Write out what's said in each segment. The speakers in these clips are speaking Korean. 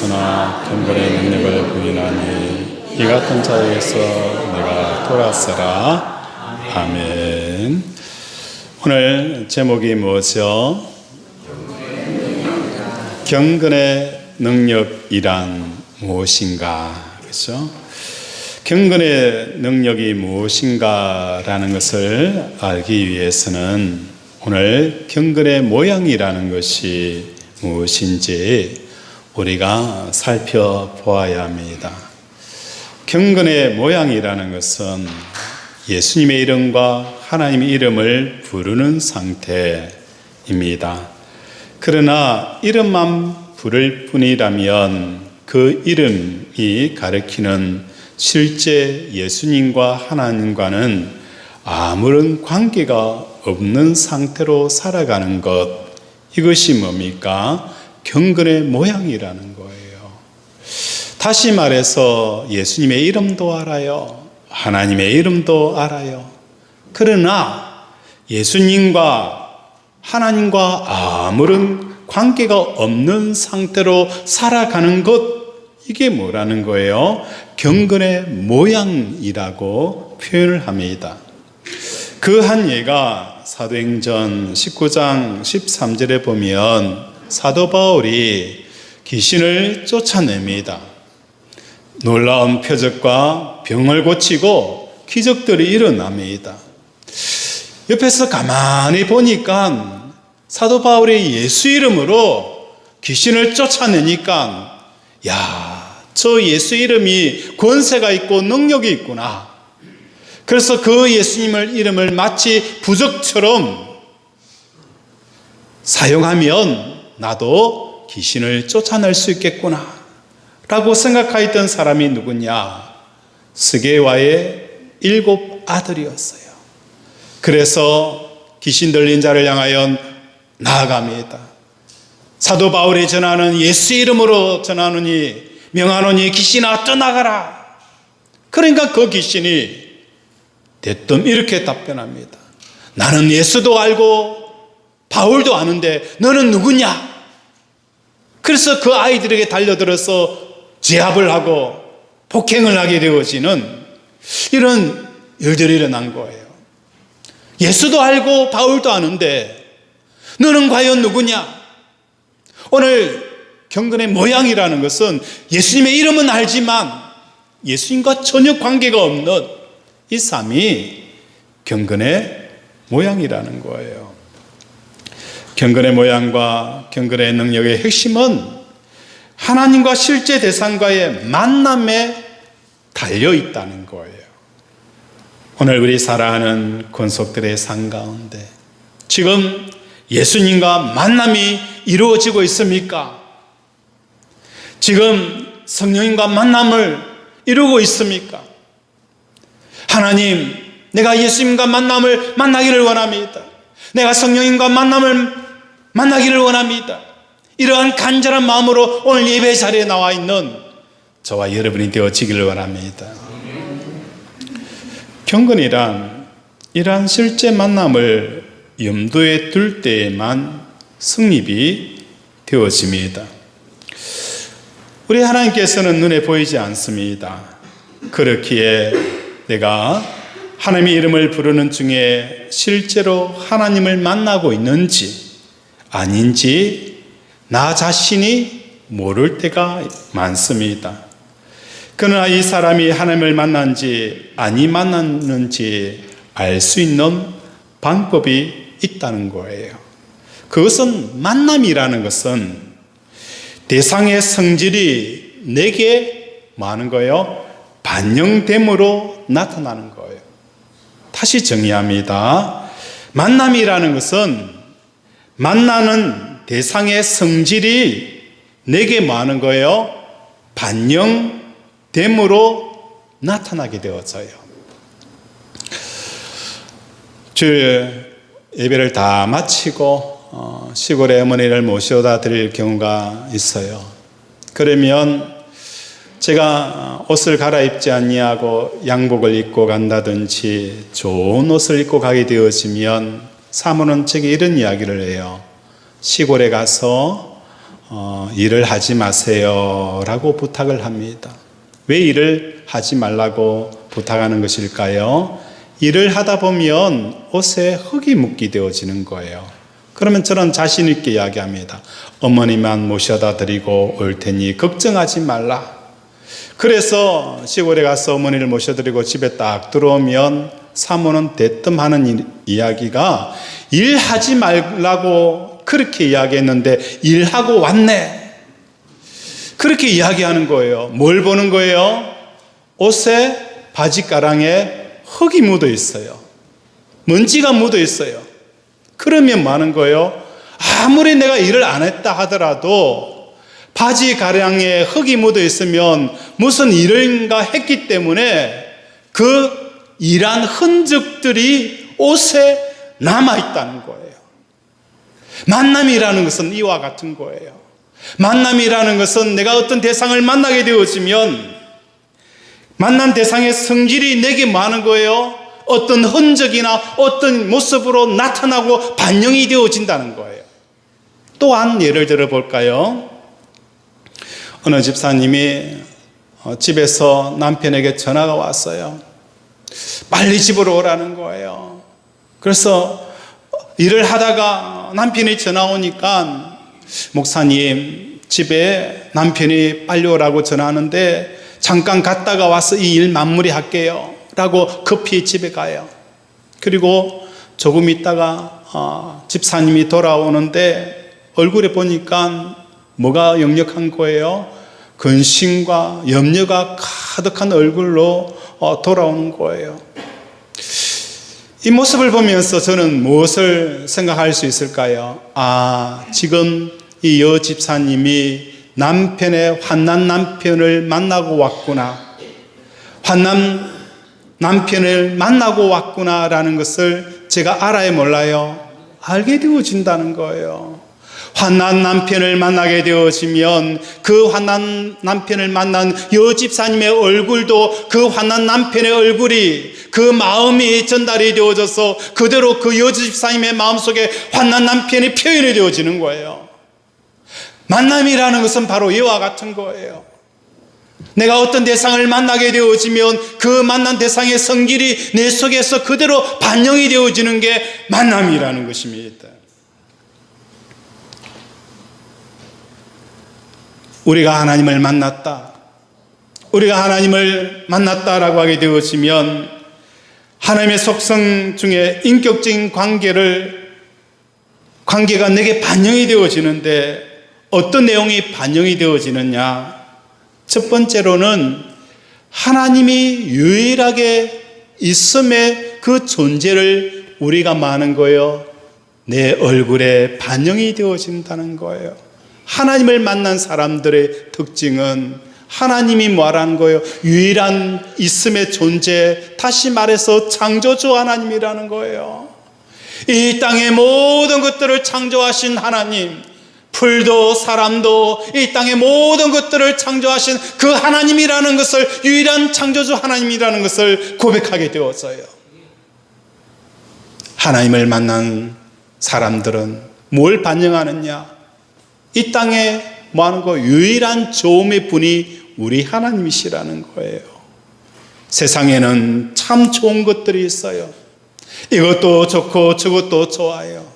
있으나 경건의 능력을 부인하니 이 같은 자에게서 내가 돌아서라. 아멘. 오늘 제목이 뭐죠? 경건의 능력이란 무엇인가? 그렇죠? 경건의 능력이 무엇인가라는 것을 알기 위해서는 오늘 경건의 모양이라는 것이 무엇인지 우리가 살펴보아야 합니다. 경건의 모양이라는 것은 예수님의 이름과 하나님의 이름을 부르는 상태입니다. 그러나 이름만 부를 뿐이라면 그 이름이 가리키는 실제 예수님과 하나님과는 아무런 관계가 없는 상태로 살아가는 것, 이것이 뭡니까? 경건의 모양이라는 거예요. 다시 말해서 예수님의 이름도 알아요. 하나님의 이름도 알아요. 그러나 예수님과 하나님과 아무런 관계가 없는 상태로 살아가는 것, 이게 뭐라는 거예요? 경건의 모양이라고 표현을 합니다. 그 한 예가 사도행전 19장 13절에 보면 사도 바울이 귀신을 쫓아냅니다. 놀라운 표적과 병을 고치고 기적들이 일어납니다. 옆에서 가만히 보니까 사도 바울이 예수 이름으로 귀신을 쫓아내니까 저 예수 이름이 권세가 있고 능력이 있구나. 그래서 그 예수님의 이름을 마치 부적처럼 사용하면 나도 귀신을 쫓아낼 수 있겠구나 라고 생각하였던 사람이 누구냐? 스게와의 7 아들이었어요. 그래서 귀신 들린 자를 향하여 나아갑니다. 사도 바울이 전하는 예수 이름으로 전하노니 명하노니 귀신아 떠나가라. 그러니까 그 귀신이 대뜸 이렇게 답변합니다. 나는 예수도 알고 바울도 아는데 너는 누구냐? 그래서 그 아이들에게 달려들어서 제압을 하고 폭행을 하게 되어지는 이런 일들이 일어난 거예요. 예수도 알고 바울도 아는데 너는 과연 누구냐? 오늘 경건의 모양이라는 것은 예수님의 이름은 알지만 예수님과 전혀 관계가 없는 이 삶이 경건의 모양이라는 거예요. 경건의 모양과 경건의 능력의 핵심은 하나님과 실제 대상과의 만남에 달려 있다는 거예요. 오늘 우리 사랑하는 권속들의 삶 가운데 지금 예수님과 만남이 이루어지고 있습니까? 지금 성령님과 만남을 이루고 있습니까? 하나님, 내가 예수님과 만남을 만나기를 원합니다. 내가 성령님과 만남을 만나기를 원합니다. 이러한 간절한 마음으로 오늘 예배 자리에 나와 있는 저와 여러분이 되어지기를 원합니다. 경건이란 이러한 실제 만남을 염두에 둘 때에만 성립이 되어집니다. 우리 하나님께서는 눈에 보이지 않습니다. 그렇기에 내가 하나님의 이름을 부르는 중에 실제로 하나님을 만나고 있는지 아닌지 나 자신이 모를 때가 많습니다. 그러나 이 사람이 하나님을 만난지 아니 만났는지 알 수 있는 방법이 있다는 거예요. 그것은 만남이라는 것은 대상의 성질이 내게 많은 거예요. 반영됨으로 나타나는 거예요. 다시 정리합니다. 만남이라는 것은 만나는 대상의 성질이 내게 많은 거예요. 반영됨으로 나타나게 되어져요. 주일 예배를 다 마치고 시골에 어머니를 모셔다 드릴 경우가 있어요. 그러면 제가 옷을 갈아입지 아니하고 양복을 입고 간다든지 좋은 옷을 입고 가게 되어지면 사모는 제게 이런 이야기를 해요. 시골에 가서 일을 하지 마세요 라고 부탁을 합니다. 왜 일을 하지 말라고 부탁하는 것일까요? 일을 하다 보면 옷에 흙이 묻게 되어지는 거예요. 그러면 저는 자신 있게 이야기합니다. 어머니만 모셔다 드리고 올 테니 걱정하지 말라. 그래서 시골에 가서 어머니를 모셔드리고 집에 딱 들어오면 사모는 대뜸 하는 이야기가 일하지 말라고 그렇게 이야기했는데 일하고 왔네. 그렇게 이야기하는 거예요. 뭘 보는 거예요? 옷에 바지가랑에 흙이 묻어 있어요. 먼지가 묻어 있어요. 그러면 뭐 하는 거예요? 아무리 내가 일을 안 했다 하더라도 바지가랑에 흙이 묻어 있으면 무슨 일인가 했기 때문에 그 일한 흔적들이 옷에 남아있다는 거예요. 만남이라는 것은 이와 같은 거예요. 만남이라는 것은 내가 어떤 대상을 만나게 되어지면 만난 대상의 성질이 내게 많은 거예요. 어떤 흔적이나 어떤 모습으로 나타나고 반영이 되어진다는 거예요. 또한 예를 들어 볼까요? 어느 집사님이 집에서 남편에게 전화가 왔어요. 빨리 집으로 오라는 거예요. 그래서 일을 하다가 남편이 전화 오니까 목사님 집에 남편이 빨리 오라고 전화하는데 잠깐 갔다가 와서 이 일 마무리 할게요 라고 급히 집에 가요. 그리고 조금 있다가 집사님이 돌아오는데 얼굴에 보니까 뭐가 역력한 거예요? 근심과 염려가 가득한 얼굴로 돌아오는 거예요. 이 모습을 보면서 저는 무엇을 생각할 수 있을까요? 지금 이 여집사님이 남편의 환난 남편을 만나고 왔구나. 환난 남편을 만나고 왔구나라는 것을 제가 알아야 몰라요? 알게 되어진다는 거예요. 환난 남편을 만나게 되어지면 그 환난 남편을 만난 여집사님의 얼굴도 그 환난 남편의 얼굴이 그 마음이 전달이 되어져서 그대로 그 여집사님의 마음속에 환난 남편이 표현이 되어지는 거예요. 만남이라는 것은 바로 이와 같은 거예요. 내가 어떤 대상을 만나게 되어지면 그 만난 대상의 성질이 내 속에서 그대로 반영이 되어지는 게 만남이라는 것입니다. 우리가 하나님을 만났다. 우리가 하나님을 만났다라고 하게 되어지면 하나님의 속성 중에 인격적인 관계가 내게 반영이 되어지는데 어떤 내용이 반영이 되어지느냐? 첫 번째로는 하나님이 유일하게 있음의 그 존재를 우리가 많은 거예요. 내 얼굴에 반영이 되어진다는 거예요. 하나님을 만난 사람들의 특징은 하나님이 뭐라는 거예요? 유일한 있음의 존재, 다시 말해서 창조주 하나님이라는 거예요. 이 땅의 모든 것들을 창조하신 하나님, 풀도 사람도 이 땅의 모든 것들을 창조하신 그 하나님이라는 것을, 유일한 창조주 하나님이라는 것을 고백하게 되었어요. 하나님을 만난 사람들은 뭘 반영하느냐? 이 땅에 뭐하는 거? 유일한 좋음의 분이 우리 하나님이시라는 거예요. 세상에는 참 좋은 것들이 있어요. 이것도 좋고 저것도 좋아요.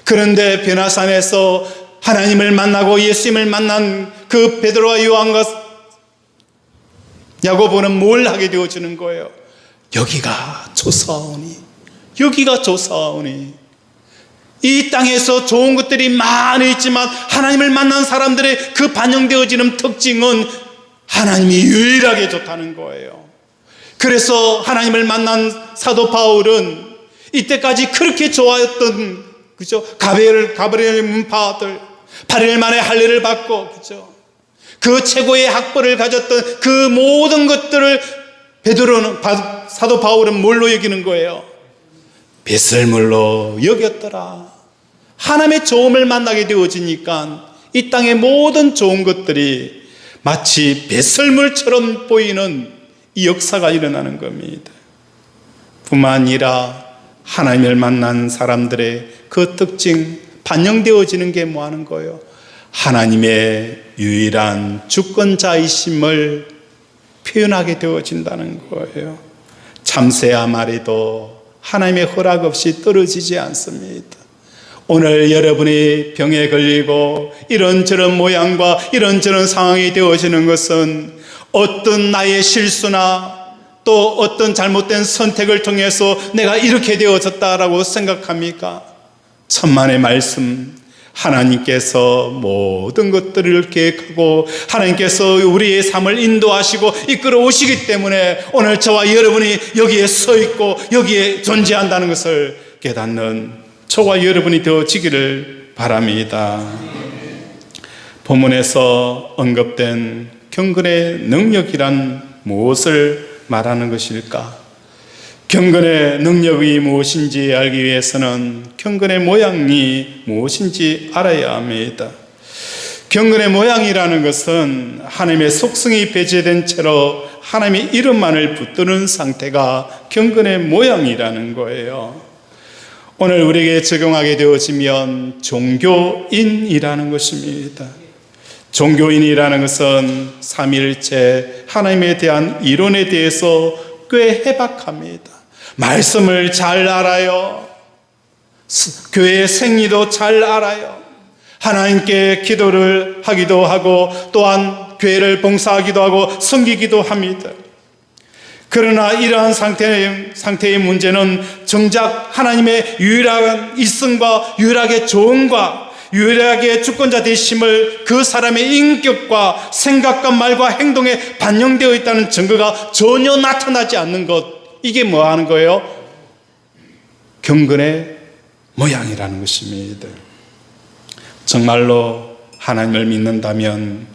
그런데 변화산에서 하나님을 만나고 예수님을 만난 그 베드로와 요한과 야고보는 뭘 하게 되어지는 거예요? 여기가 좋사오니, 여기가 좋사오니. 이 땅에서 좋은 것들이 많이 있지만 하나님을 만난 사람들의 그 반영되어지는 특징은 하나님이 유일하게 좋다는 거예요. 그래서 하나님을 만난 사도 바울은 이때까지 그렇게 좋아했던, 그죠? 가브리엘 문파들 8일 만에 할례를 받고, 그죠? 그 최고의 학벌을 가졌던 그 모든 것들을 사도 바울은 뭘로 여기는 거예요? 배설물로 여겼더라. 하나님의 좋음을 만나게 되어지니까 이 땅의 모든 좋은 것들이 마치 배설물처럼 보이는 이 역사가 일어나는 겁니다. 뿐만 아니라 하나님을 만난 사람들의 그 특징 반영되어지는 게 뭐 하는 거예요? 하나님의 유일한 주권자이심을 표현하게 되어진다는 거예요. 참새야 말이도 하나님의 허락 없이 떨어지지 않습니다. 오늘 여러분이 병에 걸리고 이런저런 모양과 이런저런 상황이 되어지는 것은 어떤 나의 실수나 또 어떤 잘못된 선택을 통해서 내가 이렇게 되어졌다라고 생각합니까? 천만의 말씀, 하나님께서 모든 것들을 계획하고 하나님께서 우리의 삶을 인도하시고 이끌어 오시기 때문에 오늘 저와 여러분이 여기에 서 있고 여기에 존재한다는 것을 깨닫는 저와 여러분이 되어지기를 바랍니다. 본문에서 언급된 경건의 능력이란 무엇을 말하는 것일까? 경건의 능력이 무엇인지 알기 위해서는 경건의 모양이 무엇인지 알아야 합니다. 경건의 모양이라는 것은 하나님의 속성이 배제된 채로 하나님의 이름만을 붙드는 상태가 경건의 모양이라는 거예요. 오늘 우리에게 적용하게 되어지면 종교인이라는 것입니다. 종교인이라는 것은 삼위일체 하나님에 대한 이론에 대해서 꽤 해박합니다. 말씀을 잘 알아요. 교회의 생리도 잘 알아요. 하나님께 기도를 하기도 하고 또한 교회를 봉사하기도 하고 섬기기도 합니다. 그러나 이러한 상태의 문제는 정작 하나님의 유일한 있음과 유일하게 조언과 유일하게 주권자 되심을 그 사람의 인격과 생각과 말과 행동에 반영되어 있다는 증거가 전혀 나타나지 않는 것, 이게 뭐 하는 거예요? 경건의 모양이라는 것입니다. 정말로 하나님을 믿는다면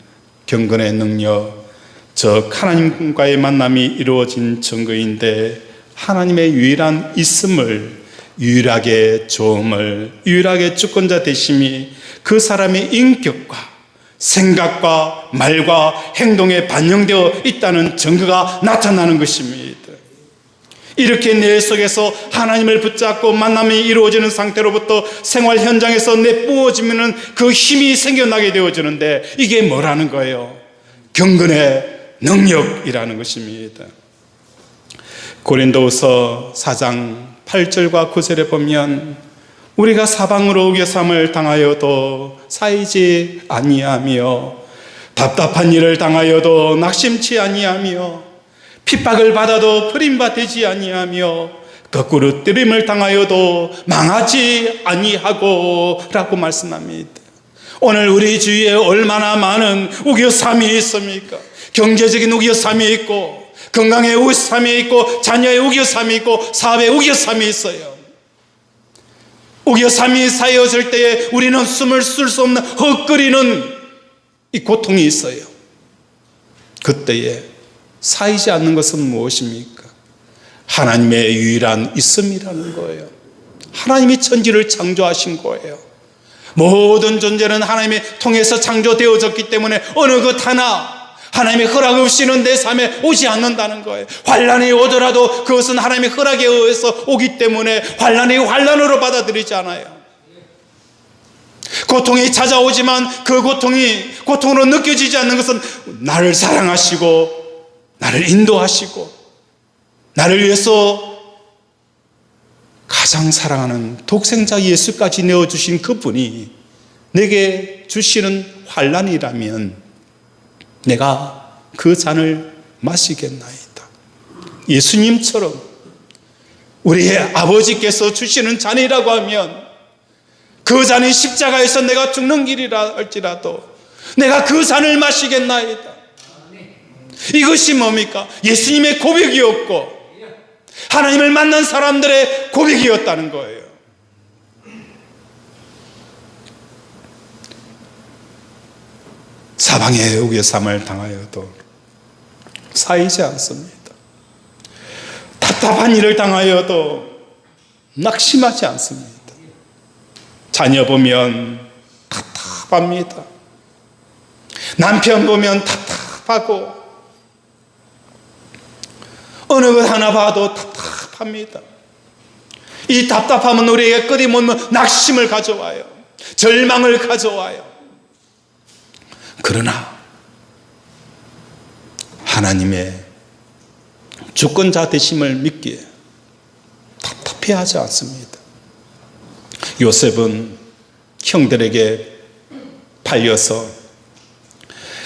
경건의 능력, 즉 하나님과의 만남이 이루어진 증거인데 하나님의 유일한 있음을, 유일하게 조음을, 유일하게 주권자 되심이 그 사람의 인격과 생각과 말과 행동에 반영되어 있다는 증거가 나타나는 것입니다. 이렇게 내 속에서 하나님을 붙잡고 만남이 이루어지는 상태로부터 생활 현장에서 내뿜어지면 그 힘이 생겨나게 되어지는데 이게 뭐라는 거예요? 경건의 능력이라는 것입니다. 고린도후서 4장 8절과 9절에 보면 우리가 사방으로 우겨삼을 당하여도 쌓이지 아니하며 답답한 일을 당하여도 낙심치 아니하며 핍박을 받아도 버림받지 아니하며 거꾸로 뜨림을 당하여도 망하지 아니하고 라고 말씀합니다. 오늘 우리 주위에 얼마나 많은 우겨삼이 있습니까? 경제적인 우겨삼이 있고 건강의 우겨삼이 있고 자녀의 우겨삼이 있고 사업의 우겨삼이 있어요. 우겨삼이 쌓여질 때에 우리는 숨을 쉴 수 없는 헛거리는 이 고통이 있어요. 그때에 쌓이지 않는 것은 무엇입니까? 하나님의 유일한 있음이라는 거예요. 하나님이 천지를 창조하신 거예요. 모든 존재는 하나님의 통해서 창조되어졌기 때문에 어느 것 하나 하나님의 허락 없이는 내 삶에 오지 않는다는 거예요. 환난이 오더라도 그것은 하나님의 허락에 의해서 오기 때문에 환난이 환난으로 받아들이지 않아요. 고통이 찾아오지만 그 고통이 고통으로 느껴지지 않는 것은 나를 사랑하시고 나를 인도하시고 나를 위해서 가장 사랑하는 독생자 예수까지 내어주신 그분이 내게 주시는 환난이라면 내가 그 잔을 마시겠나이다. 예수님처럼 우리의 아버지께서 주시는 잔이라고 하면 그 잔이 십자가에서 내가 죽는 길이라 할지라도 내가 그 잔을 마시겠나이다. 이것이 뭡니까? 예수님의 고백이었고 하나님을 만난 사람들의 고백이었다는 거예요. 사방의 우겨삼을 당하여도 쌓이지 않습니다. 답답한 일을 당하여도 낙심하지 않습니다. 자녀 보면 답답합니다. 남편 보면 답답하고 어느 것 하나 봐도 답답합니다. 이 답답함은 우리에게 끊임없는 낙심을 가져와요. 절망을 가져와요. 그러나 하나님의 주권자 되심을 믿기에 답답해하지 않습니다. 요셉은 형들에게 팔려서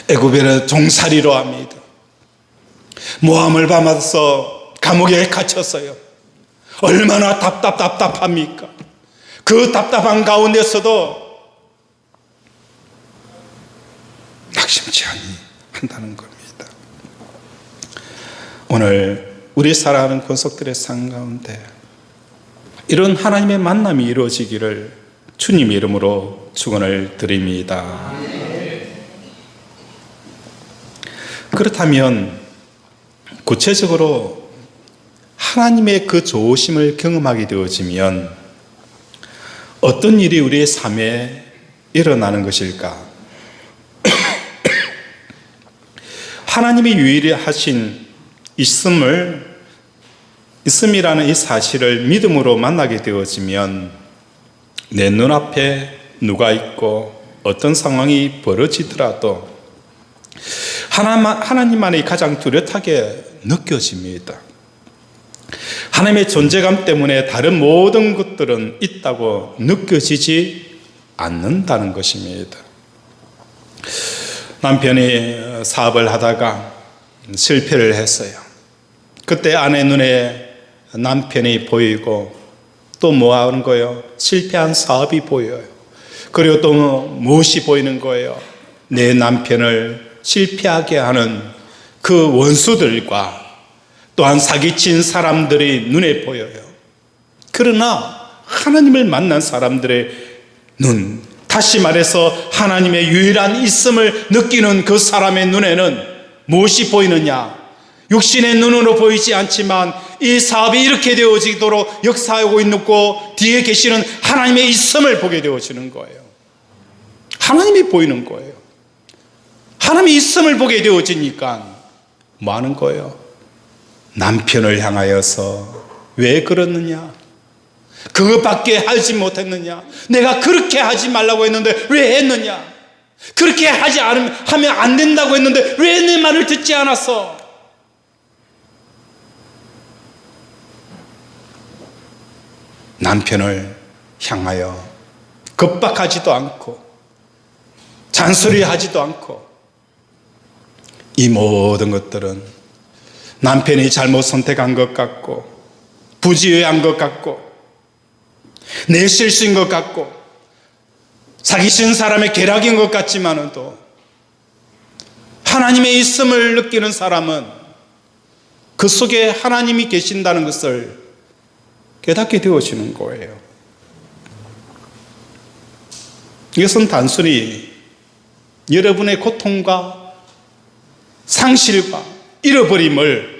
애굽에 종살이로 합니다. 모함을 받아서 감옥에 갇혔어요. 얼마나 답답합니까? 그 답답한 가운데서도 낙심치 한다는 겁니다. 오늘 우리 살아가는 권속들의 삶 가운데 이런 하나님의 만남이 이루어지기를 주님 이름으로 축원을 드립니다. 그렇다면 구체적으로 하나님의 그 좋으심을 경험하게 되어지면 어떤 일이 우리의 삶에 일어나는 것일까? 하나님이 유일하신 있음이라는 이 사실을 믿음으로 만나게 되어지면 내 눈앞에 누가 있고 어떤 상황이 벌어지더라도 하나님만이 가장 뚜렷하게 느껴집니다. 하나님의 존재감 때문에 다른 모든 것들은 있다고 느껴지지 않는다는 것입니다. 남편이 사업을 하다가 실패를 했어요. 그때 아내 눈에 남편이 보이고 또 뭐 하는 거예요? 실패한 사업이 보여요. 그리고 또 무엇이 보이는 거예요? 내 남편을 실패하게 하는 그 원수들과 또한 사기친 사람들이 눈에 보여요. 그러나 하나님을 만난 사람들의 눈, 다시 말해서 하나님의 유일한 있음을 느끼는 그 사람의 눈에는 무엇이 보이느냐? 육신의 눈으로 보이지 않지만 이 사업이 이렇게 되어지도록 역사하고 있고 뒤에 계시는 하나님의 있음을 보게 되어지는 거예요. 하나님이 보이는 거예요. 하나님의 있음을 보게 되어지니까 뭐 하는 거예요? 남편을 향하여서 왜 그러느냐? 그것밖에 하지 못했느냐? 내가 그렇게 하지 말라고 했는데 왜 했느냐? 그렇게 하면 안 된다고 했는데 왜 내 말을 듣지 않았어? 남편을 향하여 겁박하지도 않고 잔소리하지도 않고 이 모든 것들은 남편이 잘못 선택한 것 같고 부지런한 것 같고 내 실수인 것 같고 사기친 사람의 계략인 것 같지만은 또 하나님의 있음을 느끼는 사람은 그 속에 하나님이 계신다는 것을 깨닫게 되어지는 거예요. 이것은 단순히 여러분의 고통과 상실과 잃어버림을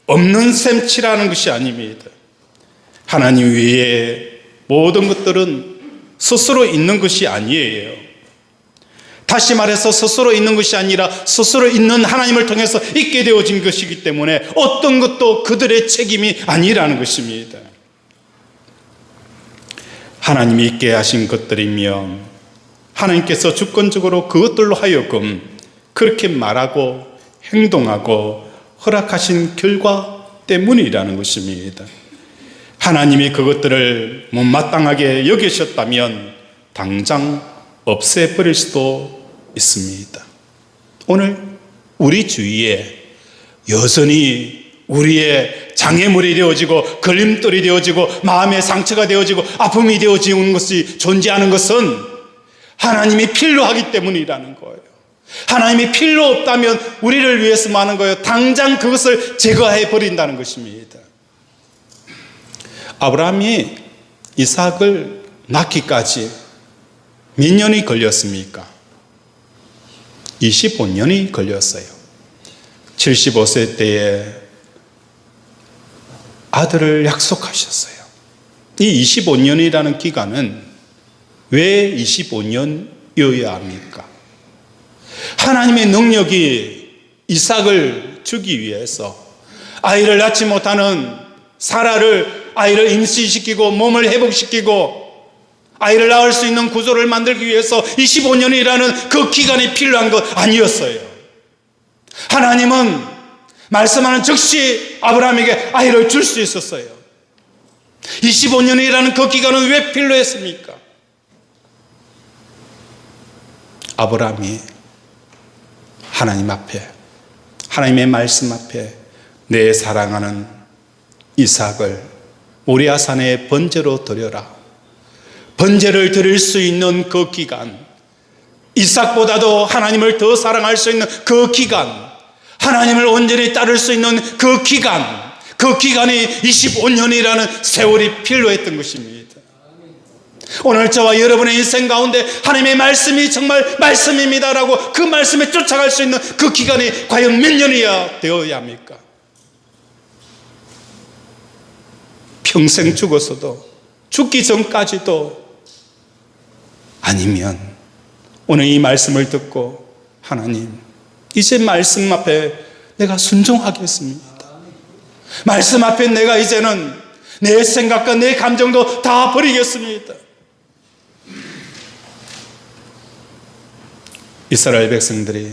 없는 셈치라는 것이 아닙니다. 하나님 위에 모든 것들은 스스로 있는 것이 아니에요. 다시 말해서 스스로 있는 것이 아니라 스스로 있는 하나님을 통해서 있게 되어진 것이기 때문에 어떤 것도 그들의 책임이 아니라는 것입니다. 하나님이 있게 하신 것들이며 하나님께서 주권적으로 그것들로 하여금 그렇게 말하고 행동하고 허락하신 결과 때문이라는 것입니다. 하나님이 그것들을 못마땅하게 여기셨다면 당장 없애버릴 수도 있습니다. 오늘 우리 주위에 여전히 우리의 장애물이 되어지고 걸림돌이 되어지고 마음의 상처가 되어지고 아픔이 되어지는 것이 존재하는 것은 하나님이 필요하기 때문이라는 거예요. 하나님이 필요 없다면 우리를 위해서 뭐 하는 거예요? 당장 그것을 제거해 버린다는 것입니다. 아브라함이 이삭을 낳기까지 몇 년이 걸렸습니까? 25년이 걸렸어요. 75세 때에 아들을 약속하셨어요. 이 25년이라는 기간은 왜 25년이어야 합니까? 하나님의 능력이 이삭을 주기 위해서 아이를 낳지 못하는 사라를 아이를 임신시키고 몸을 회복시키고 아이를 낳을 수 있는 구조를 만들기 위해서 25년이라는 그 기간이 필요한 것 아니었어요. 하나님은 말씀하는 즉시 아브라함에게 아이를 줄 수 있었어요. 25년이라는 그 기간은 왜 필요했습니까? 아브라함이 하나님 앞에, 하나님의 말씀 앞에 내 사랑하는 이삭을 모리아 산에 번제로 드려라. 번제를 드릴 수 있는 그 기간, 이삭보다도 하나님을 더 사랑할 수 있는 그 기간, 하나님을 온전히 따를 수 있는 그 기간, 그 기간이 25년이라는 세월이 필요했던 것입니다. 오늘 저와 여러분의 인생 가운데 하나님의 말씀이 정말 말씀입니다라고 그 말씀에 쫓아갈 수 있는 그 기간이 과연 몇 년이야 되어야 합니까? 평생 죽어서도, 죽기 전까지도 아니면 오늘 이 말씀을 듣고 하나님, 이제 말씀 앞에 내가 순종하겠습니다. 말씀 앞에 내가 이제는 내 생각과 내 감정도 다 버리겠습니다. 이스라엘 백성들이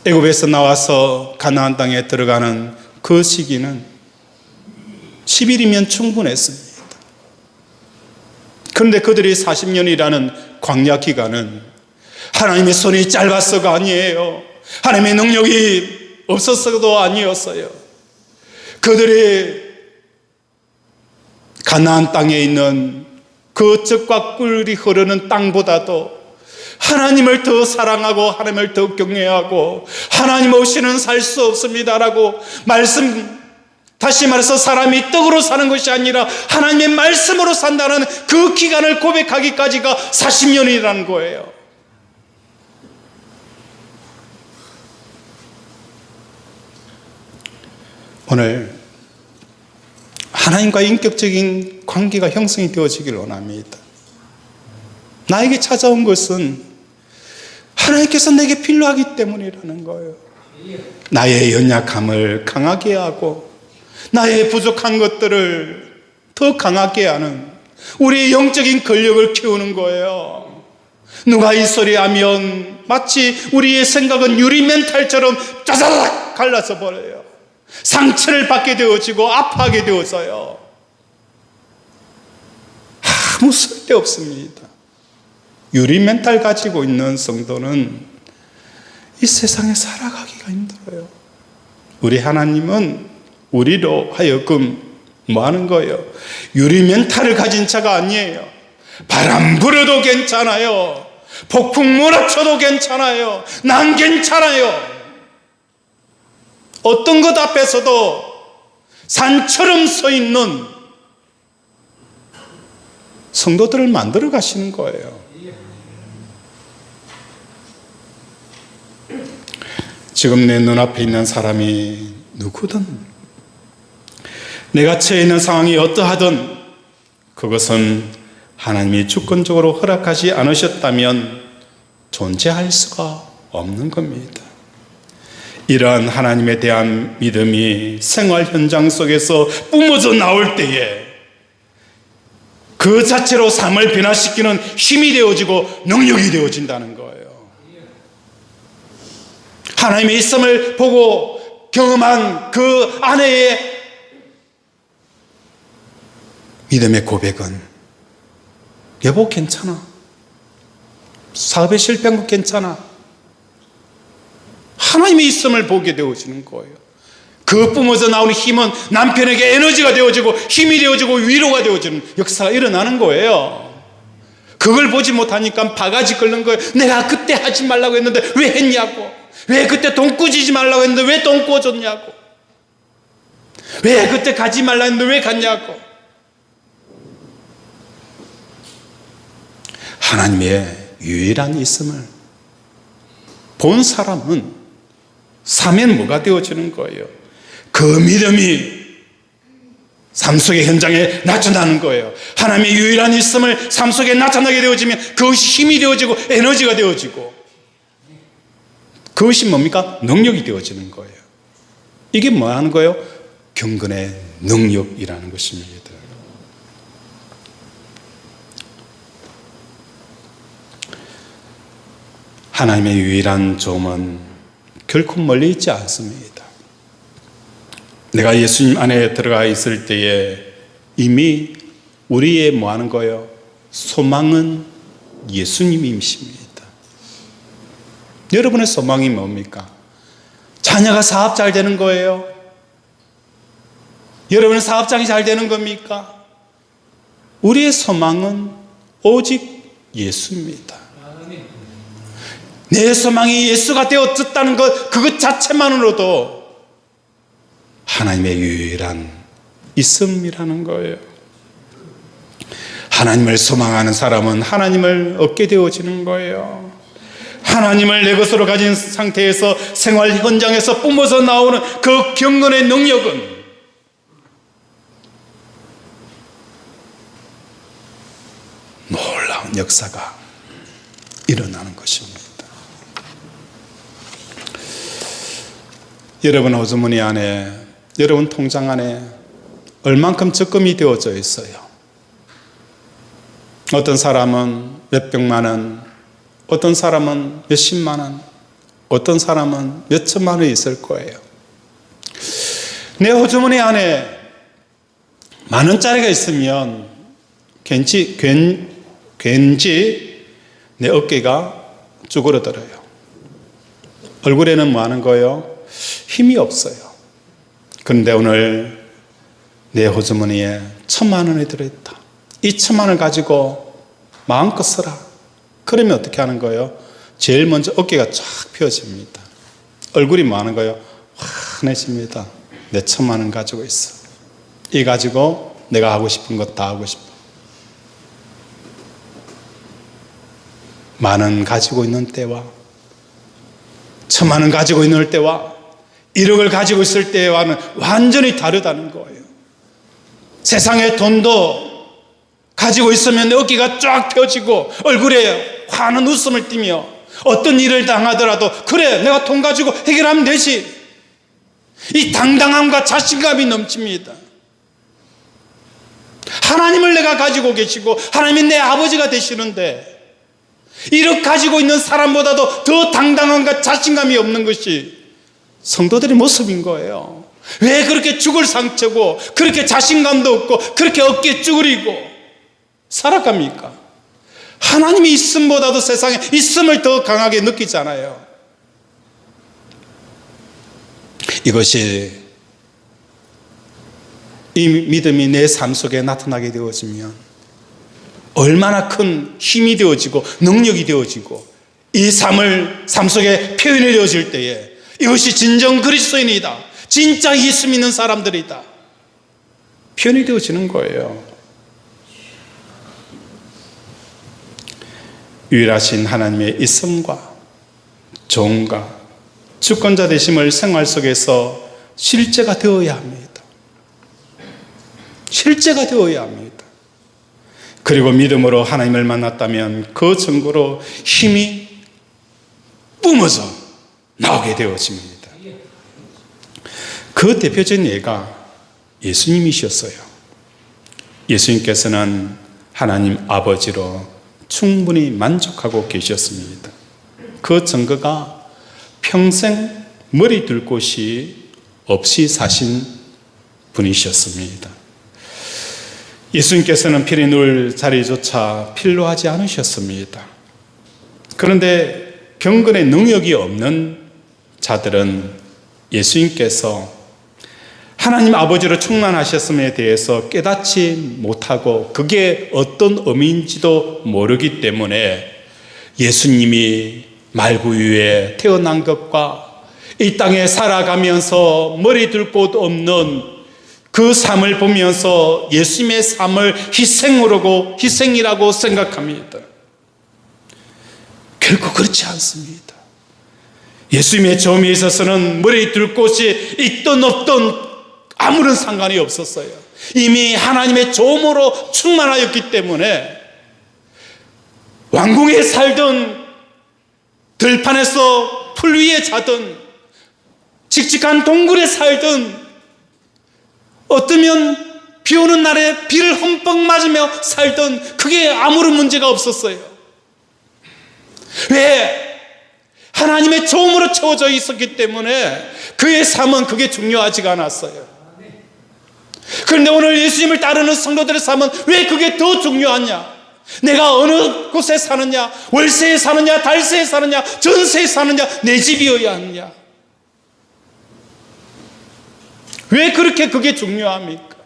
애굽에서 나와서 가나안 땅에 들어가는 그 시기는 10일이면 충분했습니다. 그런데 그들이 40년이라는 광야 기간은 하나님의 손이 짧아서가 아니에요. 하나님의 능력이 없었어도 아니었어요. 그들이 가나안 땅에 있는 그 젖과 꿀이 흐르는 땅보다도 하나님을 더 사랑하고 하나님을 더 경외하고 하나님 없이는 살 수 없습니다라고 다시 말해서 사람이 떡으로 사는 것이 아니라 하나님의 말씀으로 산다는 그 기간을 고백하기까지가 40년이라는 거예요. 오늘 하나님과의 인격적인 관계가 형성이 되어지길 원합니다. 나에게 찾아온 것은 하나님께서 내게 필요하기 때문이라는 거예요. 나의 연약함을 강하게 하고 나의 부족한 것들을 더 강하게 하는 우리의 영적인 근력을 키우는 거예요. 누가 이 소리 하면 마치 우리의 생각은 유리멘탈처럼 짜자작 갈라져 버려요. 상처를 받게 되어지고 아파하게 되어져요. 아무 쓸데없습니다. 유리멘탈 가지고 있는 성도는 이 세상에 살아가기가 힘들어요. 우리 하나님은 우리로 하여금 뭐 하는 거예요? 유리멘탈을 가진 자가 아니에요. 바람 불어도 괜찮아요. 폭풍 몰아쳐도 괜찮아요. 난 괜찮아요. 어떤 것 앞에서도 산처럼 서 있는 성도들을 만들어 가시는 거예요. 지금 내 눈앞에 있는 사람이 누구든 내가 처해 있는 상황이 어떠하든 그것은 하나님이 주권적으로 허락하지 않으셨다면 존재할 수가 없는 겁니다. 이러한 하나님에 대한 믿음이 생활 현장 속에서 뿜어져 나올 때에 그 자체로 삶을 변화시키는 힘이 되어지고 능력이 되어진다는 거예요. 하나님의 있음을 보고 경험한 그 아내의 믿음의 고백은 여보 괜찮아. 사업에 실패한 거 괜찮아. 하나님의 있음을 보게 되어지는 거예요. 그 뿜어져 나오는 힘은 남편에게 에너지가 되어지고 힘이 되어지고 위로가 되어지는 역사가 일어나는 거예요. 그걸 보지 못하니까 바가지 긁는 거예요. 내가 그때 하지 말라고 했는데 왜 했냐고. 왜 그때 돈 꾸지지 말라고 했는데 왜 돈 꾸어줬냐고. 왜 그때 가지 말라 했는데 왜 갔냐고. 하나님의 유일한 있음을 본 사람은 사면 뭐가 되어지는 거예요? 그 믿음이 삶 속의 현장에 나타나는 거예요. 하나님의 유일한 있음을 삶 속에 나타나게 되어지면 그것이 힘이 되어지고 에너지가 되어지고 그것이 뭡니까? 능력이 되어지는 거예요. 이게 뭐 하는 거예요? 경건의 능력이라는 것입니다. 하나님의 유일한 조음은 결코 멀리 있지 않습니다. 내가 예수님 안에 들어가 있을 때에 이미 우리의 뭐 하는 거예요? 소망은 예수님이십니다. 여러분의 소망이 뭡니까? 자녀가 사업 잘 되는 거예요? 여러분의 사업장이 잘 되는 겁니까? 우리의 소망은 오직 예수입니다. 내 소망이 예수가 되어졌다는 것, 그것 자체만으로도 하나님의 유일한 있음이라는 거예요. 하나님을 소망하는 사람은 하나님을 얻게 되어지는 거예요. 하나님을 내 것으로 가진 상태에서 생활 현장에서 뿜어져 나오는 그 경건의 능력은 놀라운 역사가 일어나는 것입니다. 여러분 호주머니 안에, 여러분 통장 안에 얼만큼 적금이 되어져 있어요? 어떤 사람은 몇백만 원, 어떤 사람은 몇십만 원, 어떤 사람은 몇천만 원이 있을 거예요. 내 호주머니 안에 만 원짜리가 있으면 왠지 내 어깨가 쭈그러들어요. 얼굴에는 뭐 하는 거예요? 힘이 없어요. 그런데 오늘 내 호주머니에 1,000만 원이 들어있다. 이 1,000만 원을 가지고 마음껏 써라. 그러면 어떻게 하는 거예요? 제일 먼저 어깨가 쫙 펴집니다. 얼굴이 뭐 하는 거예요? 환해집니다. 내 1,000만 원 가지고 있어. 이 가지고 내가 하고 싶은 것 다 하고 싶어. 만 원 가지고 있는 때와 1,000만 원 가지고 있는 때와 1억을 가지고 있을 때와는 완전히 다르다는 거예요. 세상의 돈도 가지고 있으면 어깨가 쫙 펴지고 얼굴에 환한 웃음을 띠며 어떤 일을 당하더라도 그래 내가 돈 가지고 해결하면 되지, 이 당당함과 자신감이 넘칩니다. 하나님을 내가 가지고 계시고 하나님이 내 아버지가 되시는데 1억 가지고 있는 사람보다도 더 당당함과 자신감이 없는 것이 성도들의 모습인 거예요. 왜 그렇게 죽을 상처고 그렇게 자신감도 없고 그렇게 어깨 쭈그리고 살아갑니까? 하나님이 있음보다도 세상에 있음을 더 강하게 느끼잖아요. 이것이 이 믿음이 내 삶 속에 나타나게 되어지면 얼마나 큰 힘이 되어지고 능력이 되어지고 이 삶 속에 표현이 되어질 때에 이것이 진정 그리스도인이다, 진짜 예수 믿는 사람들이다 표현이 되어지는 거예요. 유일하신 하나님의 있음과 종과 주권자 되심을 생활 속에서 실제가 되어야 합니다. 실제가 되어야 합니다. 그리고 믿음으로 하나님을 만났다면 그 증거로 힘이 뿜어져 나오게 되어집니다. 그 대표적인 예가 예수님이셨어요. 예수님께서는 하나님 아버지로 충분히 만족하고 계셨습니다. 그 증거가 평생 머리 둘 곳이 없이 사신 분이셨습니다. 예수님께서는 필히 누울 자리조차 필요하지 않으셨습니다. 그런데 경건의 능력이 없는 자들은 예수님께서 하나님 아버지로 충만하셨음에 대해서 깨닫지 못하고 그게 어떤 의미인지도 모르기 때문에 예수님이 말구유에 태어난 것과 이 땅에 살아가면서 머리 둘 곳 없는 그 삶을 보면서 예수님의 삶을 희생이라고 생각합니다. 결코 그렇지 않습니다. 예수님의 점에 있어서는 머리 둘 곳이 있든 없든 아무런 상관이 없었어요. 이미 하나님의 점으로 충만하였기 때문에 왕궁에 살든 들판에서 풀 위에 자든 칙칙한 동굴에 살든 어쩌면 비 오는 날에 비를 흠뻑 맞으며 살던 그게 아무런 문제가 없었어요. 왜? 하나님의 조음으로 채워져 있었기 때문에 그의 삶은 그게 중요하지가 않았어요. 그런데 오늘 예수님을 따르는 성도들의 삶은 왜 그게 더 중요하냐? 내가 어느 곳에 사느냐, 월세에 사느냐, 달세에 사느냐, 전세에 사느냐, 내 집이어야 하느냐? 왜 그렇게 그게 중요합니까?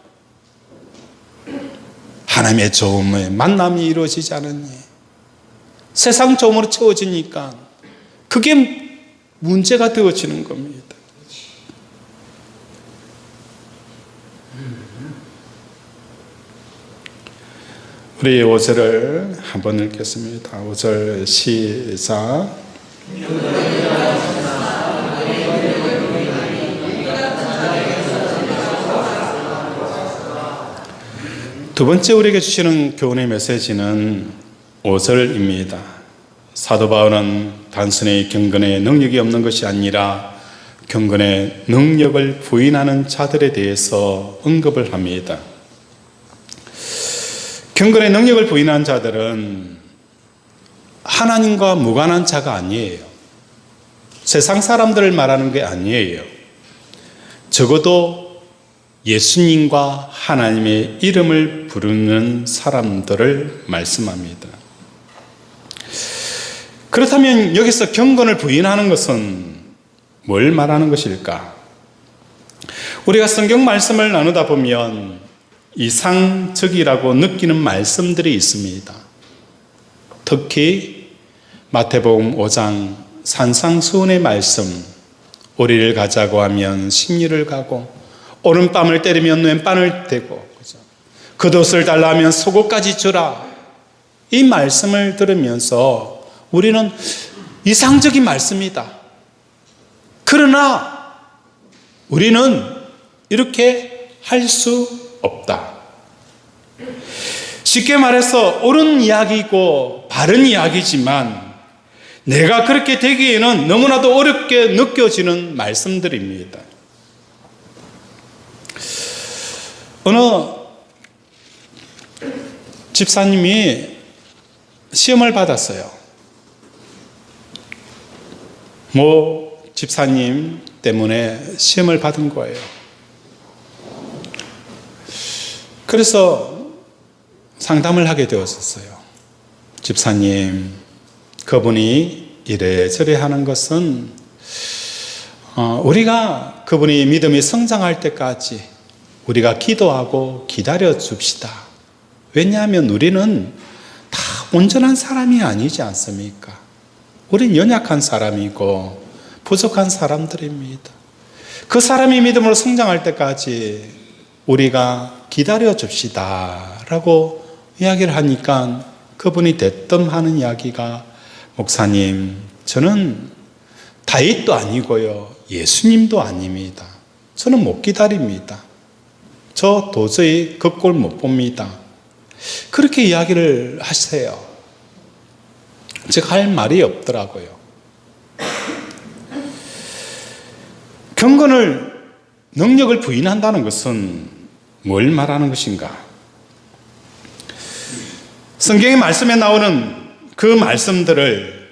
하나님의 조음의 만남이 이루어지지 않으니, 세상 조음으로 채워지니까 그게 문제가 되어지는 겁니다. 우리 5절을 한번 읽겠습니다. 5절 시작. 두 번째 우리에게 주시는 교훈의 메시지는 5절입니다. 사도 바울은 단순히 경건의 능력이 없는 것이 아니라 경건의 능력을 부인하는 자들에 대해서 언급을 합니다. 경건의 능력을 부인한 자들은 하나님과 무관한 자가 아니에요. 세상 사람들을 말하는 게 아니에요. 적어도 예수님과 하나님의 이름을 부르는 사람들을 말씀합니다. 그렇다면 여기서 경건을 부인하는 것은 뭘 말하는 것일까? 우리가 성경 말씀을 나누다 보면 이상적이라고 느끼는 말씀들이 있습니다. 특히 마태복음 5장 산상수훈의 말씀, 오리를 가자고 하면 십리를 가고 오른뺨을 때리면 왼뺨을 대고 겉옷을 달라 하면 속옷까지 주라. 이 말씀을 들으면서 우리는 이상적인 말씀이다. 그러나 우리는 이렇게 할 수 없다. 쉽게 말해서 옳은 이야기이고 바른 이야기지만 내가 그렇게 되기에는 너무나도 어렵게 느껴지는 말씀들입니다. 어느 집사님이 시험을 받았어요. 뭐 집사님 때문에 시험을 받은 거예요. 그래서 상담을 하게 되었었어요. 집사님, 그분이 이래저래 하는 것은 우리가 그분이 믿음이 성장할 때까지 우리가 기도하고 기다려 줍시다. 왜냐하면 우리는 다 온전한 사람이 아니지 않습니까? 우린 연약한 사람이고 부족한 사람들입니다. 그 사람이 믿음으로 성장할 때까지 우리가 기다려 줍시다 라고 이야기를 하니까 그분이 대뜸 하는 이야기가, 목사님, 저는 다윗도 아니고요, 예수님도 아닙니다. 저는 못 기다립니다. 저 도저히 그 꼴 못 봅니다. 그렇게 이야기를 하세요. 제가 할 말이 없더라고요. 경건을, 능력을 부인한다는 것은 뭘 말하는 것인가? 성경의 말씀에 나오는 그 말씀들을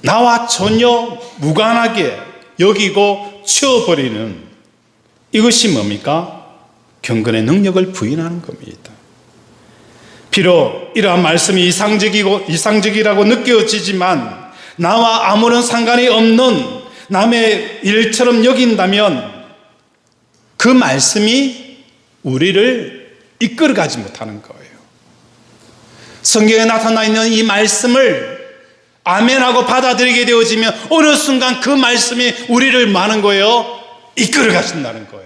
나와 전혀 무관하게 여기고 치워버리는 이것이 뭡니까? 경건의 능력을 부인하는 겁니다. 비록 이러한 말씀이 이상적이라고 느껴지지만 나와 아무런 상관이 없는 남의 일처럼 여긴다면 그 말씀이 우리를 이끌어가지 못하는 거예요. 성경에 나타나 있는 이 말씀을 아멘하고 받아들이게 되어지면 어느 순간 그 말씀이 우리를 많은 거예요? 이끌어가신다는 거예요.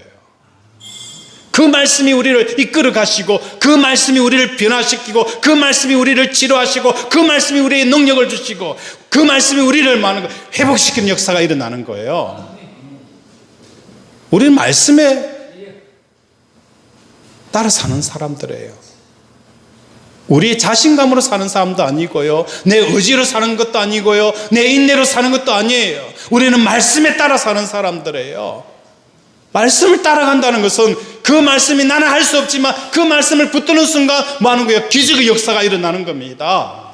그 말씀이 우리를 이끌어 가시고, 그 말씀이 우리를 변화시키고, 그 말씀이 우리를 치료하시고, 그 말씀이 우리의 능력을 주시고, 그 말씀이 우리를 많은 거 회복시키는 역사가 일어나는 거예요. 우리는 말씀에 따라 사는 사람들이에요. 우리의 자신감으로 사는 사람도 아니고요, 내 의지로 사는 것도 아니고요, 내 인내로 사는 것도 아니에요. 우리는 말씀에 따라 사는 사람들이에요. 말씀을 따라간다는 것은 그 말씀이 나는 할 수 없지만 그 말씀을 붙드는 순간 뭐 하는 거예요? 기적의 역사가 일어나는 겁니다.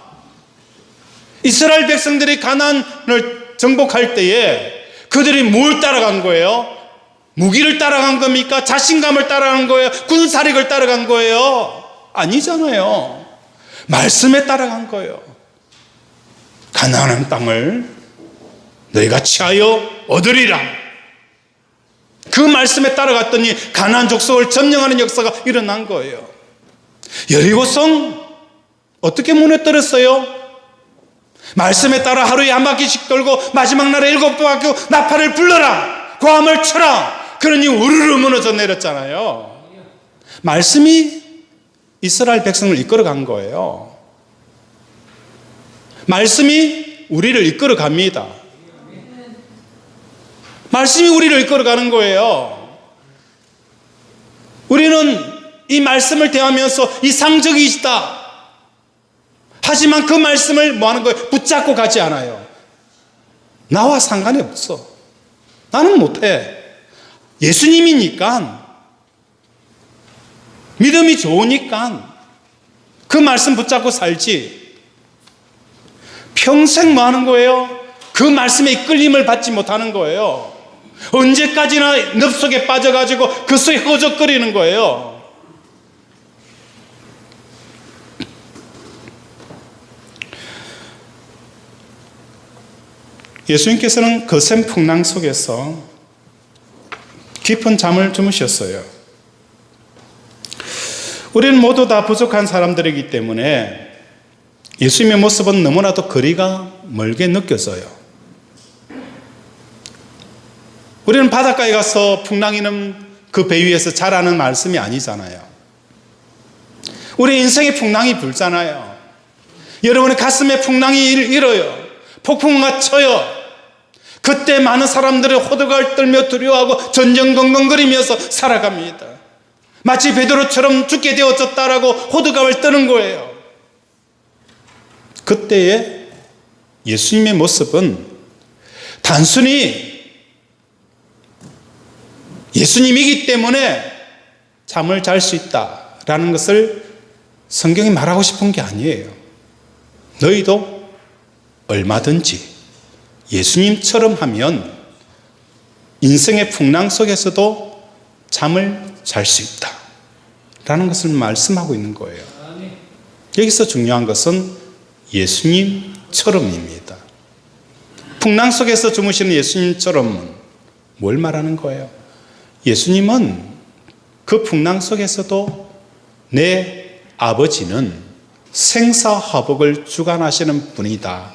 이스라엘 백성들이 가나안을 정복할 때에 그들이 뭘 따라간 거예요? 무기를 따라간 겁니까? 자신감을 따라간 거예요? 군사력을 따라간 거예요? 아니잖아요. 말씀에 따라간 거예요. 가나안 땅을 너희가 취하여 얻으리라. 그 말씀에 따라갔더니 가나안 족속을 점령하는 역사가 일어난 거예요. 여리고성 어떻게 무너뜨렸어요? 말씀에 따라 하루에 한 바퀴씩 돌고 마지막 날에 7바퀴 나팔을 불러라, 고함을 쳐라. 그러니 우르르 무너져 내렸잖아요. 말씀이 이스라엘 백성을 이끌어간 거예요. 말씀이 우리를 이끌어 갑니다. 말씀이 우리를 이끌어가는 거예요. 우리는 이 말씀을 대하면서 이상적이시다. 하지만 그 말씀을 뭐 하는 거예요? 붙잡고 가지 않아요. 나와 상관이 없어. 나는 못해. 예수님이니까, 믿음이 좋으니까 그 말씀 붙잡고 살지. 평생 뭐 하는 거예요? 그 말씀에 이끌림을 받지 못하는 거예요. 언제까지나 늪 속에 빠져가지고 그 속에 허적거리는 거예요. 예수님께서는 거센 풍랑 속에서 깊은 잠을 주무셨어요. 우리는 모두 다 부족한 사람들이기 때문에 예수님의 모습은 너무나도 거리가 멀게 느껴져요. 우리는 바닷가에 가서 풍랑이는 그 배 위에서 자라는 말씀이 아니잖아요. 우리 인생에 풍랑이 불잖아요. 여러분의 가슴에 풍랑이 일어요. 폭풍우가 쳐요. 그때 많은 사람들이 호들갑을 떨며 두려워하고 전전긍긍거리면서 살아갑니다. 마치 베드로처럼 죽게 되어졌다라고 호들갑을 떠는 거예요. 그때의 예수님의 모습은 단순히 예수님이기 때문에 잠을 잘 수 있다라는 것을 성경이 말하고 싶은 게 아니에요. 너희도 얼마든지 예수님처럼 하면 인생의 풍랑 속에서도 잠을 잘 수 있다 라는 것을 말씀하고 있는 거예요. 여기서 중요한 것은 예수님처럼입니다. 풍랑 속에서 주무시는 예수님처럼은 뭘 말하는 거예요? 예수님은 그 풍랑 속에서도 내 아버지는 생사화복을 주관하시는 분이다.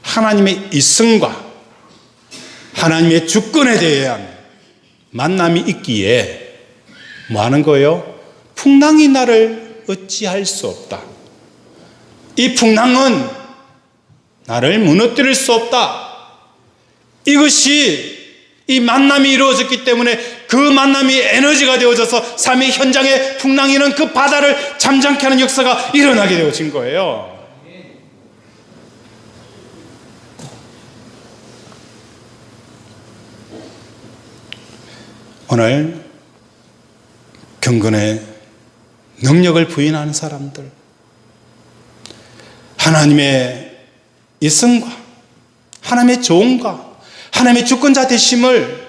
하나님의 이성과 하나님의 주권에 대한 만남이 있기에 뭐 하는 거예요? 풍랑이 나를 어찌할 수 없다. 이 풍랑은 나를 무너뜨릴 수 없다. 이것이 이 만남이 이루어졌기 때문에 그 만남이 에너지가 되어져서 삶의 현장에 풍랑이는 그 바다를 잠잠케 하는 역사가 일어나게 되어진 거예요. 오늘 경건의 능력을 부인하는 사람들, 하나님의 이성과 하나님의 조언과 하나님의 주권자 되심을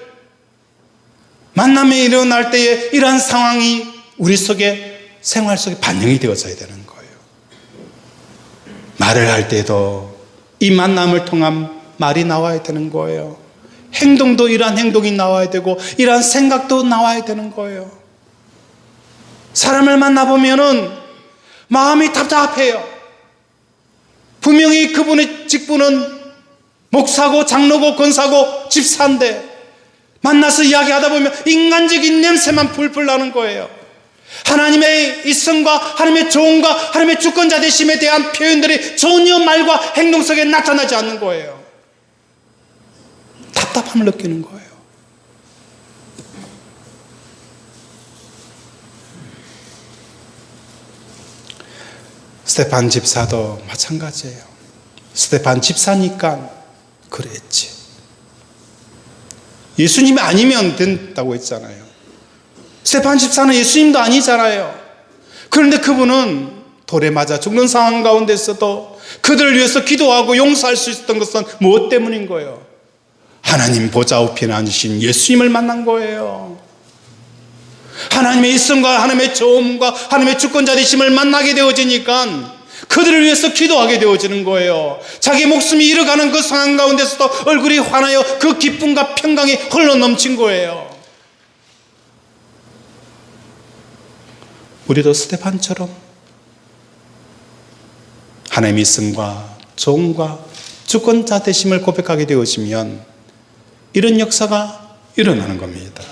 만남에 일어날 때에 이러한 상황이 우리 속에 생활 속에 반영이 되어져야 되는 거예요. 말을 할 때도 이 만남을 통한 말이 나와야 되는 거예요. 행동도 이러한 행동이 나와야 되고 이러한 생각도 나와야 되는 거예요. 사람을 만나보면은 마음이 답답해요. 분명히 그분의 직분은 목사고 장로고 권사고 집사인데 만나서 이야기하다 보면 인간적인 냄새만 풀풀 나는 거예요. 하나님의 이성과 하나님의 조언과 하나님의 주권자 되심에 대한 표현들이 전혀 말과 행동 속에 나타나지 않는 거예요. 답답함을 느끼는 거예요. 스데반 집사도 마찬가지예요. 스데반 집사니까 그랬지. 예수님이 아니면 된다고 했잖아요. 스데반 집사는 예수님도 아니잖아요. 그런데 그분은 돌에 맞아 죽는 상황 가운데서도 그들을 위해서 기도하고 용서할 수 있었던 것은 무엇 때문인 거예요? 하나님 보좌 우편에 앉으신 예수님을 만난 거예요. 하나님의 있음과 하나님의 좋음과 하나님의 주권자 되심을 만나게 되어지니까 그들을 위해서 기도하게 되어지는 거예요. 자기 목숨이 잃어가는 그 상황 가운데서도 얼굴이 환하여 그 기쁨과 평강이 흘러넘친 거예요. 우리도 스데반처럼 하나님의 있음과 좋음과 주권자 되심을 고백하게 되어지면 이런 역사가 일어나는 겁니다.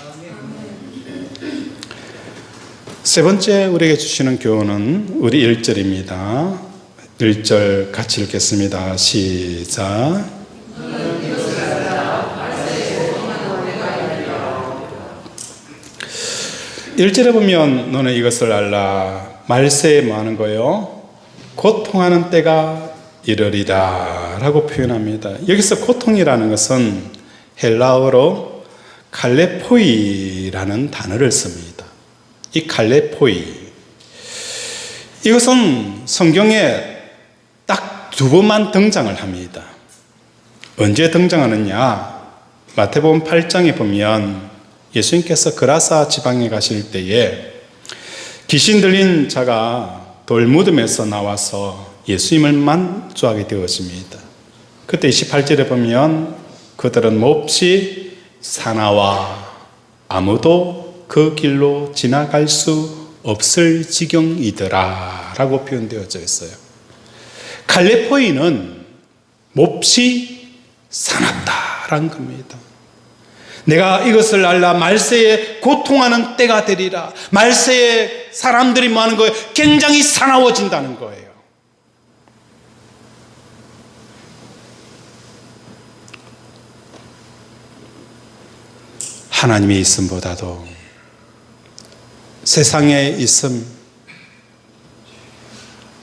세 번째 우리에게 주시는 교훈은 우리 1절입니다. 1절 같이 읽겠습니다. 시작. 1절에 보면 너는 이것을 알라. 말세에 뭐 하는 거예요? 고통하는 때가 이르리라 라고 표현합니다. 여기서 고통이라는 것은 헬라어로 칼레포이라는 단어를 씁니다. 이 칼레포이, 이것은 성경에 딱 두 번만 등장을 합니다. 언제 등장하느냐? 마태복음 8장에 보면 예수님께서 그라사 지방에 가실 때에 귀신 들린 자가 돌무덤에서 나와서 예수님을 만족하게 되어집니다. 그때 28절에 보면 그들은 몹시 사나와 아무도 그 길로 지나갈 수 없을 지경이더라 라고 표현되어져 있어요. 칼레포이는 몹시 사납다라는 겁니다. 내가 이것을 알라. 말세에 고통하는 때가 되리라. 말세에 사람들이 뭐 하는 거예요? 굉장히 사나워진다는 거예요. 하나님의 있음보다도 세상에 있음,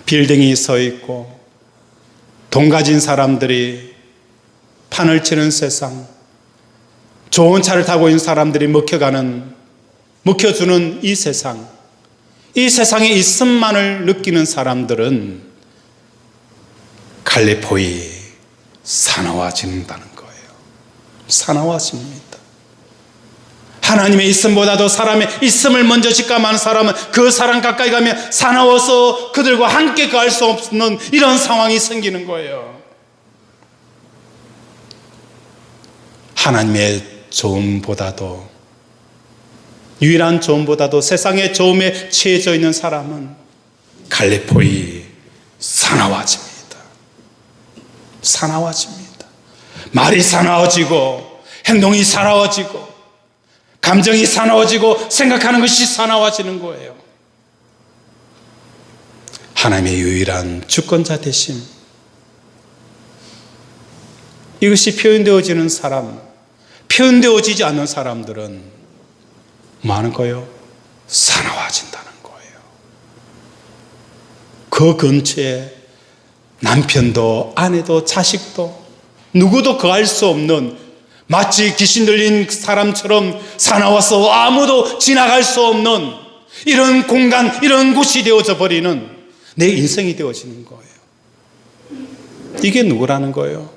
빌딩이 서 있고 돈 가진 사람들이 판을 치는 세상, 좋은 차를 타고 있는 사람들이 먹혀주는 이 세상, 이 세상에 있음만을 느끼는 사람들은 칼레포이 사나워진다는 거예요. 사나워집니다. 하나님의 있음보다도 사람의 있음을 먼저 직감하는 사람은 그 사람 가까이 가면 사나워서 그들과 함께 갈 수 없는 이런 상황이 생기는 거예요. 하나님의 좋음보다도, 유일한 좋음보다도 세상의 좋음에 취해져 있는 사람은 칼레포이 사나워집니다. 사나워집니다. 말이 사나워지고 행동이 사나워지고 감정이 사나워지고 생각하는 것이 사나워지는 거예요. 하나님의 유일한 주권자 되심, 이것이 표현되어지는 사람, 표현되어지지 않는 사람들은 뭐 하는 거예요? 사나워진다는 거예요. 그 근처에 남편도 아내도 자식도 누구도 거할 수 없는, 마치 귀신 들린 사람처럼 사나워서 아무도 지나갈 수 없는 이런 공간, 이런 곳이 되어져 버리는 내 인생이 되어지는 거예요. 이게 누구라는 거예요?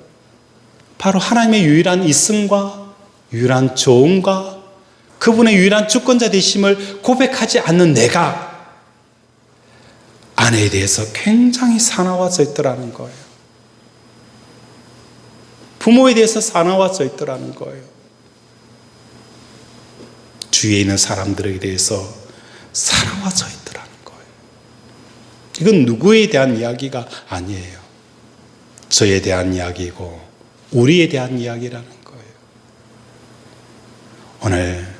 바로 하나님의 유일한 있음과 유일한 좋음과 그분의 유일한 주권자 되심을 고백하지 않는 내가 아내에 대해서 굉장히 사나워져 있더라는 거예요. 부모에 대해서 사나워져 있더라는 거예요. 주위에 있는 사람들에 대해서 사나워져 있더라는 거예요. 이건 누구에 대한 이야기가 아니에요. 저에 대한 이야기고 우리에 대한 이야기라는 거예요. 오늘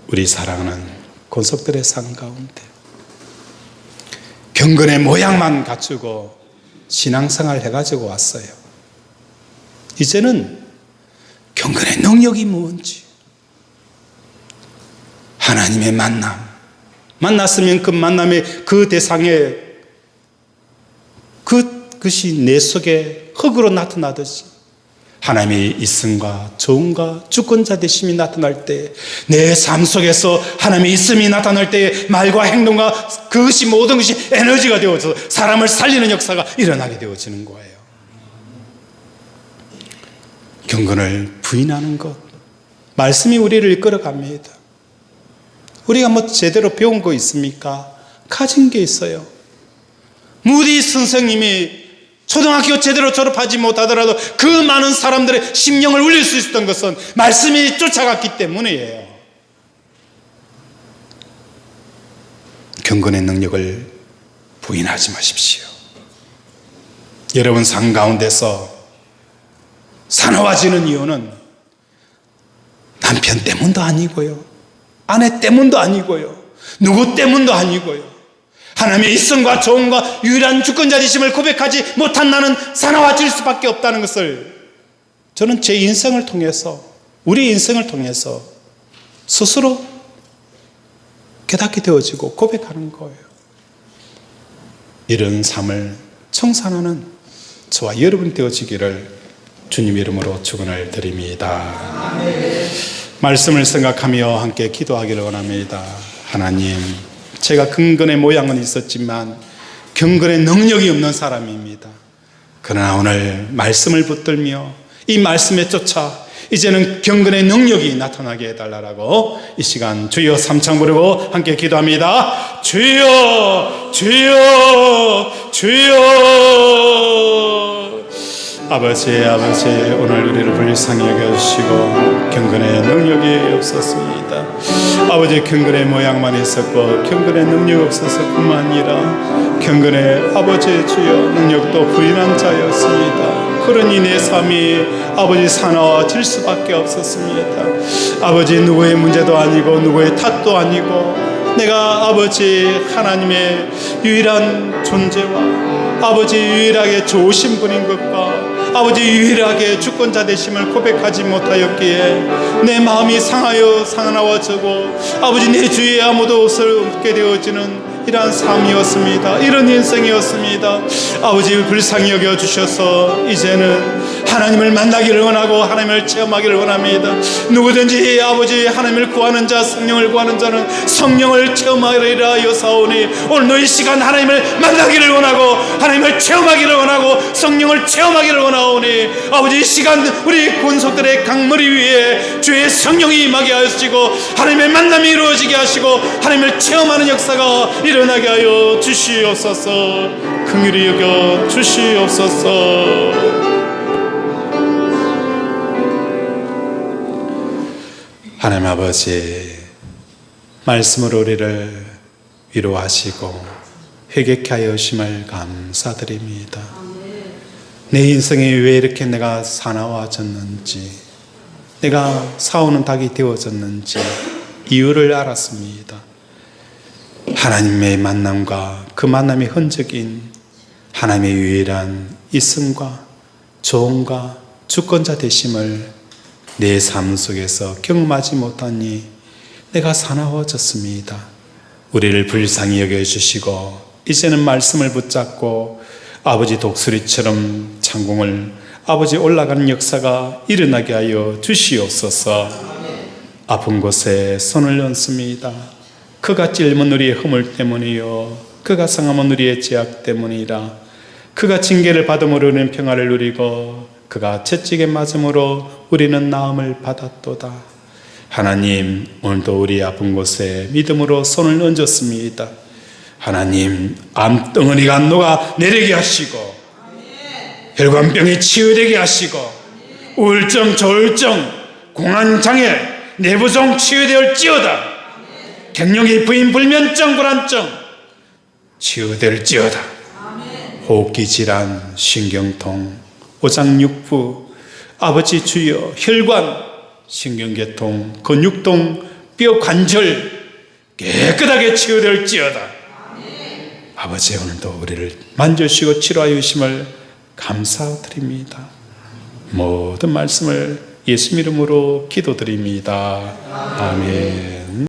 우리 사랑하는 권속들의 삶 가운데 경건의 모양만 갖추고 신앙생활 해가지고 왔어요. 이제는 경건의 능력이 뭔지, 하나님의 만났으면 그 만남의 그 대상에 그것이 내 속에 흙으로 나타나듯이 하나님의 있음과 좋음과 주권자 되심이 나타날 때, 내 삶 속에서 하나님의 있음이 나타날 때 말과 행동과 그것이 모든 것이 에너지가 되어서 사람을 살리는 역사가 일어나게 되어지는 거예요. 경건을 부인하는 것, 말씀이 우리를 이끌어갑니다. 우리가 뭐 제대로 배운 거 있습니까? 가진 게 있어요. 무디 선생님이 초등학교 제대로 졸업하지 못하더라도 그 많은 사람들의 심령을 울릴 수 있었던 것은 말씀이 쫓아갔기 때문이에요. 경건의 능력을 부인하지 마십시오. 여러분 삶 가운데서 사나워지는 이유는 남편 때문도 아니고요, 아내 때문도 아니고요, 누구 때문도 아니고요, 하나님의 있음과 좋음과 유일한 주권자 되심을 고백하지 못한 나는 사나워질 수밖에 없다는 것을 저는 제 인생을 통해서, 우리 인생을 통해서 스스로 깨닫게 되어지고 고백하는 거예요. 이런 삶을 청산하는 저와 여러분 되어지기를 주님 이름으로 축원을 드립니다. 말씀을 생각하며 함께 기도하기를 원합니다. 하나님, 제가 경건의 모양은 있었지만 경건의 능력이 없는 사람입니다. 그러나 오늘 말씀을 붙들며 이 말씀에 쫓아 이제는 경건의 능력이 나타나게 해달라고 이 시간 주여 삼창 부르고 함께 기도합니다. 주여, 주여, 주여. 아버지, 오늘 우리를 불쌍히 여겨주시고 경건의 능력이 없었습니다. 아버지, 경건의 모양만 있었고 경건의 능력이 없어서 뿐만 아니라 경건의 아버지의 주여 능력도 부인한 자였습니다. 그러니 내 삶이 아버지 사나워질 수밖에 없었습니다. 아버지, 누구의 문제도 아니고 누구의 탓도 아니고 내가 아버지 하나님의 유일한 존재와 아버지 유일하게 좋으신 분인 것과 아버지 유일하게 주권자 되심을 고백하지 못하였기에 내 마음이 상하여 사나워지고 아버지 내 주위에 아무도 없게 되어지는 이러한 삶이었습니다. 이런 인생이었습니다. 아버지 불쌍히 여겨주셔서 이제는 하나님을 만나기를 원하고 하나님을 체험하기를 원합니다. 누구든지 아버지 하나님을 구하는 자, 성령을 구하는 자는 성령을 체험하리라 하여 사오니 오늘 너희 시간 하나님을 만나기를 원하고 하나님을 체험하기를 원하고 성령을 체험하기를 원하오니 아버지 이 시간 우리 권속들의 강머리 위에 주의 성령이 임하게 하시고 하나님의 만남이 이루어지게 하시고 하나님을 체험하는 역사가 일어나게 하여 주시옵소서. 긍휼히 여겨 주시옵소서. 하나님 아버지, 말씀으로 우리를 위로하시고 회개케 하여 주심을 감사드립니다. 내 인생에 왜 이렇게 내가 사나워졌는지, 내가 싸우는 닭이 되어졌는지 이유를 알았습니다. 하나님의 만남과 그 만남의 흔적인 하나님의 유일한 있음과 좋음과 주권자 되심을 내 삶 속에서 경험하지 못하니 내가 사나워졌습니다. 우리를 불쌍히 여겨주시고 이제는 말씀을 붙잡고 아버지 독수리처럼 창공을 아버지 올라가는 역사가 일어나게 하여 주시옵소서. 아픈 곳에 손을 얹습니다. 그가 찔문 우리의 허물 때문이요 그가 상함은 우리의 죄악 때문이라. 그가 징계를 받음으로 우리는 평화를 누리고 그가 채찍에 맞음으로 우리는 나음을 받았도다. 하나님, 오늘도 우리 아픈 곳에 믿음으로 손을 얹었습니다. 하나님, 암덩어리가 녹아 내리게 하시고 혈관병이 치유되게 하시고 우울증, 조울증, 공황장애, 내부종 치유되었지어다. 갱년기, 부인, 불면증, 불안증 치유될지어다. 호흡기 질환, 신경통, 오장육부, 아버지 주여 혈관, 신경계통, 근육통, 뼈 관절 깨끗하게 치유될지어다. 아버지, 오늘도 우리를 만져주시고 치료하여 주심을 감사드립니다. 모든 말씀을 예수 이름으로 기도드립니다. 아멘.